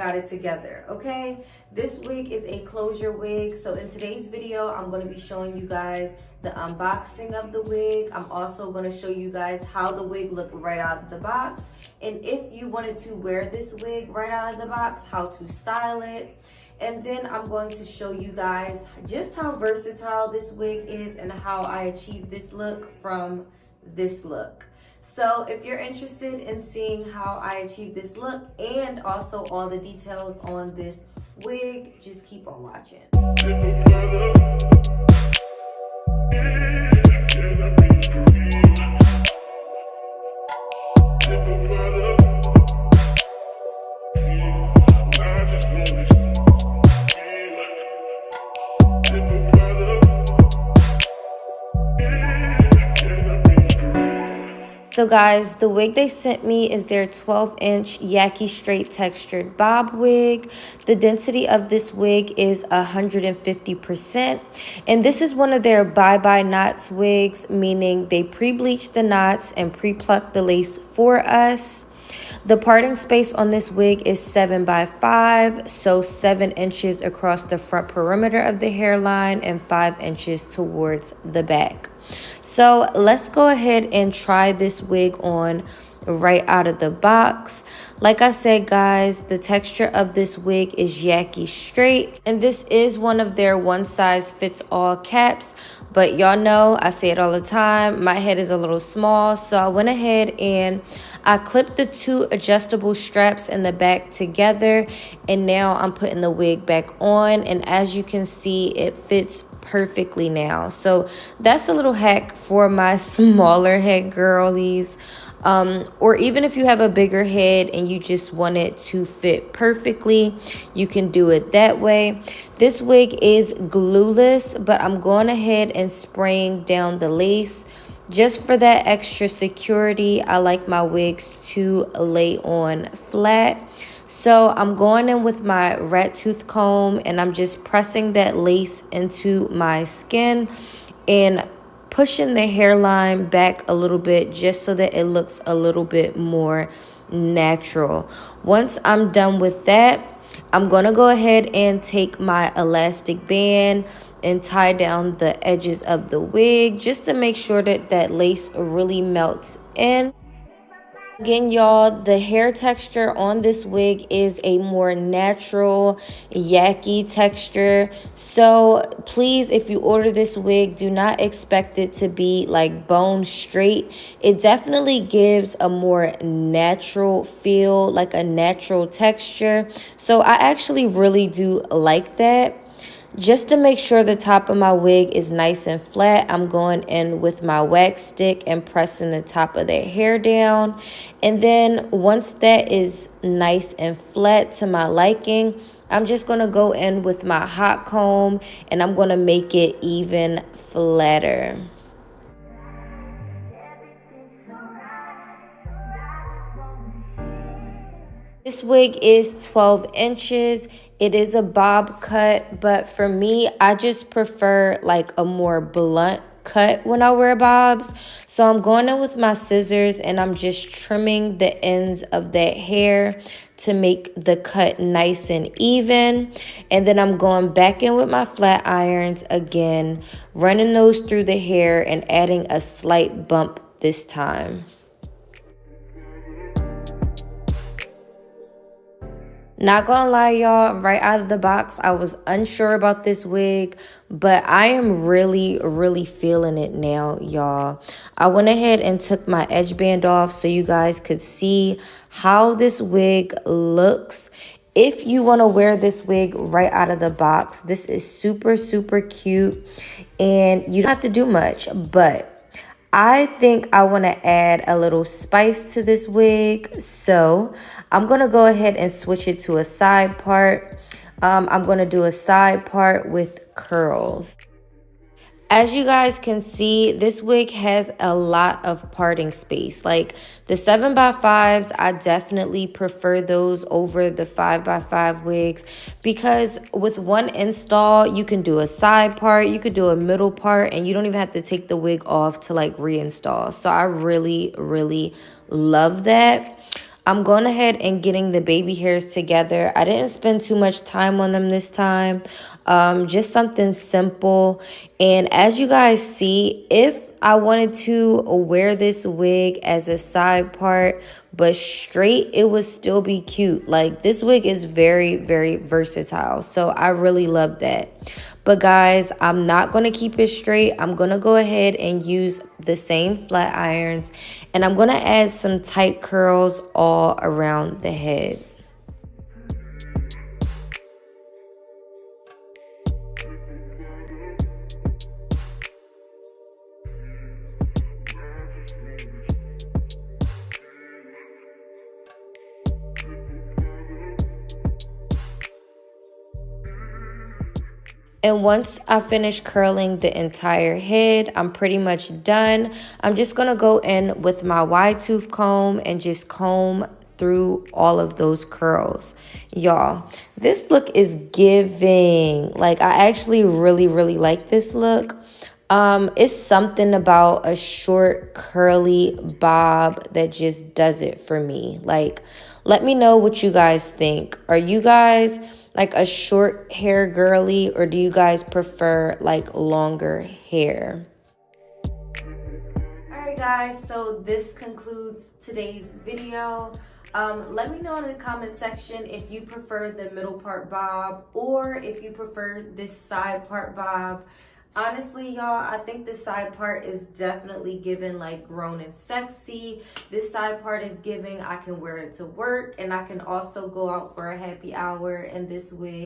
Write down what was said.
got it together, okay? This wig is a closure wig. So in today's video, I'm gonna be showing you guys the unboxing of the wig. I'm also gonna show you guys how the wig looked right out of the box. And if you wanted to wear this wig right out of the box, how to style it. And then I'm going to show you guys just how versatile this wig is and how I achieved this look from this look. So if you're interested in seeing how I achieved this look and also all the details on this wig, just keep on watching. So guys, the wig they sent me is their 12-inch Yaki straight textured bob wig. The density of this wig is 150%. And this is one of their bye-bye knots wigs, meaning they pre-bleach the knots and pre-pluck the lace for us. The parting space on this wig is 7 by 5, so 7 inches across the front perimeter of the hairline and 5 inches towards the back. So let's go ahead and try this wig on right out of the box. Like I said, guys, the texture of this wig is Yaki straight, and this is one of their one-size-fits-all caps. But y'all know, I say it all the time, my head is a little small, so I went ahead and I clipped the 2 adjustable straps in the back together, and now I'm putting the wig back on, and as you can see, it fits perfectly now. So that's a little hack for my smaller head girlies. Or even if you have a bigger head and you just want it to fit perfectly, you can do it that way. This wig is glueless, but I'm going ahead and spraying down the lace. Just for that extra security, I like my wigs to lay on flat. So I'm going in with my rat tooth comb and I'm just pressing that lace into my skin and pushing the hairline back a little bit just so that it looks a little bit more natural. Once I'm done with that, I'm going to go ahead and take my elastic band and tie down the edges of the wig just to make sure that that lace really melts in. Again, y'all, the hair texture on this wig is a more natural Yaki texture. So please, if you order this wig, do not expect it to be like bone straight. It definitely gives a more natural feel, like a natural texture. So I actually really do like that. Just to make sure the top of my wig is nice and flat, I'm going in with my wax stick and pressing the top of their hair down. And then once that is nice and flat to my liking, I'm just going to go in with my hot comb and I'm going to make it even flatter. This wig is 12 inches. It is a bob cut, but for me, I just prefer like a more blunt cut when I wear bobs. So I'm going in with my scissors and I'm just trimming the ends of that hair to make the cut nice and even. And then I'm going back in with my flat irons again, running those through the hair and adding a slight bump this time. Not gonna lie, y'all, right out of the box, I was unsure about this wig, but I am really feeling it now, y'all. I went ahead and took my edge band off so you guys could see how this wig looks. If you want to wear this wig right out of the box, this is super cute, and you don't have to do much, but I think I want to add a little spice to this wig, so I'm going to go ahead and switch it to a side part. I'm going to do a side part with curls. As you guys can see, this wig has a lot of parting space. Like the 7x5s, I definitely prefer those over the 5x5 wigs because with one install, you can do a side part, you could do a middle part, and you don't even have to take the wig off to like reinstall. So I really love that. I'm going ahead and getting the baby hairs together. I didn't spend too much time on them this time. Just something simple. And as you guys see, if I wanted to wear this wig as a side part but straight, it would still be cute. Like, this wig is very, very versatile. So I really love that. But guys, I'm not going to keep it straight. I'm going to go ahead and use the same flat irons. And I'm going to add some tight curls all around the head. And once I finish curling the entire head, I'm pretty much done. I'm just going to go in with my wide tooth comb and just comb through all of those curls. Y'all, this look is giving. Like, I actually really, really like this look. It's something about a short curly bob that just does it for me. Like, let me know what you guys think. Are you guys like a short hair girly, or do you guys prefer like longer hair? Alright guys, so this concludes today's video. Let me know in the comment section if you prefer the middle part bob or if you prefer this side part bob. Honestly, y'all, I think this side part is definitely giving like grown and sexy. This side part is giving I can wear it to work, and I can also go out for a happy hour in this wig.